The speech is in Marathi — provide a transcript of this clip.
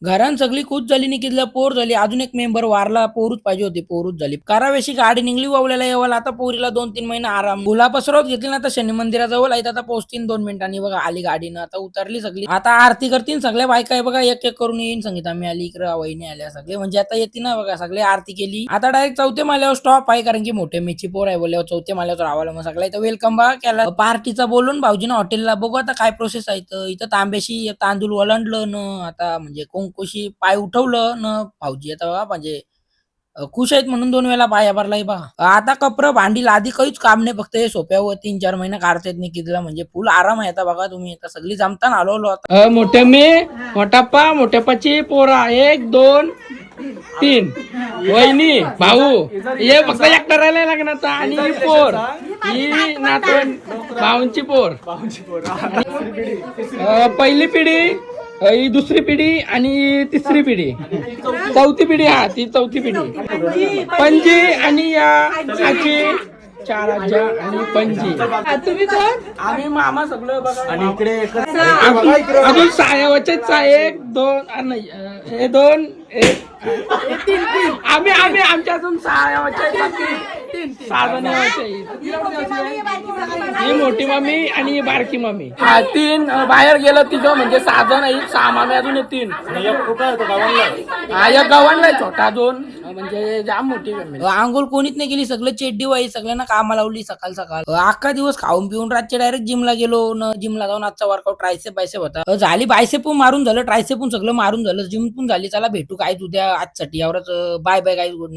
घरान सगळी खुश झाली निघितलं पोर झाली. अजून एक मेंबर वारला, पोरूच पाहिजे होती, पोरूच झाली. करावेशी गाडी निघली वावल्याला येवाला. आता पोरीला 2-3 महिने आराम. गुलाबसरावत घेतली ना आता शनी मंदिराजवळ आहेत. आता पोहोचतील 2 मिनिटांनी बघा आली गाडीनं. आता उतरली सगळी. आता आरती करतील सगळ्या बायका आहे बघा एक-एक करून येईन संगीता मी आली इकडं वहिनी आल्या सगळे म्हणजे आता येते ना बघा सगळे आरती केली. आता डायरेक्ट चौथे माल्यावर स्टॉप आहे कारण की मोठे मेची पोर आहे बोलल्यावर चौथे माल्यावर राहावं मग सगळ्या इथं वेलकम बघा केला. पार्टीचा बोलून भाऊजीनं हॉटेलला बघू आता काय प्रोसेस आहे इथं तांब्याशी तांदूळ ओलांडलं न आता म्हणजे कुंकुशी पाय उठवलं न भाऊजी आता बघा म्हणजे खुश आहेत म्हणून 2 वेळा पाया भरलाय बघा. आता कपरं भांडी लादी काहीच काम नाही फक्त हे सोप्यावर 3-4 महिने काढतायत निकितला म्हणजे फुल आराम आहे आता बघा तुम्ही आता सगळी जमताना आलो आता. मोठे मी मोठाप्पा मोठ्यापाची पोरा 1 2 3 वहिनी भाऊ हे फक्त एकटा राहिलाय लग्नाचा आणि ही पोर ही नातवंड भाऊंची पोर पहिली पिढी ही दुसरी पिढी आणि तिसरी पिढी चौथी पिढी हा ती चौथी पिढी पणजी आणि या आजी 4 आज्या आणि पणजी तुम्ही कोण? आम्ही मामा सगळं बघा आणि इकडे अजून सायावचेच 1 2 नाही हे 2 1 आम्ही आमच्या अजून 6 यावचे 6 जण ही मोठी मामी आणि ही बारकी मामी 3 बाहेर गेलं तिथं म्हणजे 6 जण आहेत 6 मामी अजून येतील एक गव्हाणला छोटा 2 म्हणजे जाम मोठी फॅमिली. आंघोळ कोणीच नाही केली सगळं चेड्डी वाई सगळ्यांना कामा लावली सकाळ सकाळ अख्खा दिवस खाऊन पिऊन रातचे डायरेक्ट जिमला गेलो न जिमला जाऊन आजचा वर्कआउट ट्रायसेप बायसेप होता झाली बायसेप मारून झालं ट्रायसेप सगळं मारून झालं जिम पण झाली चला भेटू काय उद्या आजसाठी यावरच बाय बाय काय गुड नाईट.